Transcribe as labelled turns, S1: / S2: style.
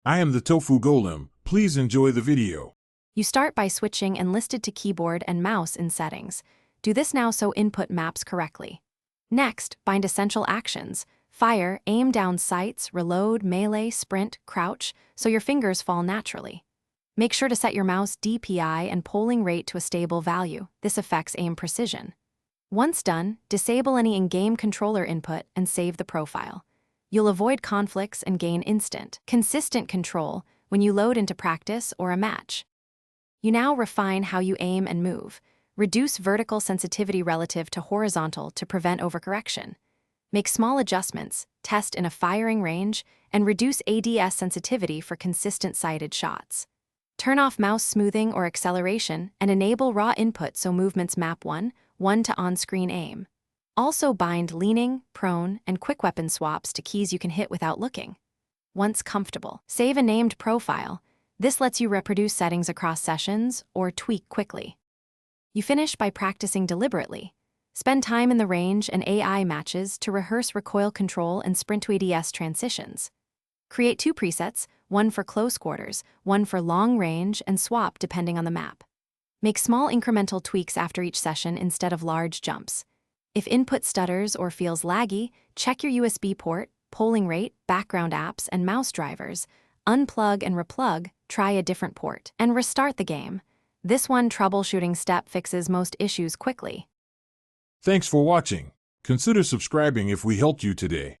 S1: I am the Tofu Golem. Please enjoy the video.
S2: You start by switching Enlisted to keyboard and mouse in settings. Do this now so input maps correctly. Next, bind essential actions. Fire, aim down sights, reload, melee, sprint, crouch, so your fingers fall naturally. Make sure to set your mouse DPI and polling rate to a stable value. This affects aim precision. Once done, disable any in-game controller input and save the profile. You'll avoid conflicts and gain instant, consistent control when you load into practice or a match. You now refine how you aim and move. Reduce vertical sensitivity relative to horizontal to prevent overcorrection. Make small adjustments, test in a firing range, and reduce ADS sensitivity for consistent sighted shots. Turn off mouse smoothing or acceleration and enable raw input so movements map one to on-screen aim. Also bind leaning, prone, and quick weapon swaps to keys you can hit without looking. Once comfortable, save a named profile. This lets you reproduce settings across sessions or tweak quickly. You finish by practicing deliberately. Spend time in the range and AI matches to rehearse recoil control and sprint to ADS transitions. Create 2 presets, one for close quarters, one for long range, and swap depending on the map. Make small incremental tweaks after each session instead of large jumps. If input stutters or feels laggy, check your USB port, polling rate, background apps, and mouse drivers. Unplug and replug, try a different port, and restart the game. This one troubleshooting step fixes most issues quickly.
S1: Thanks for watching. Consider subscribing if we helped you today.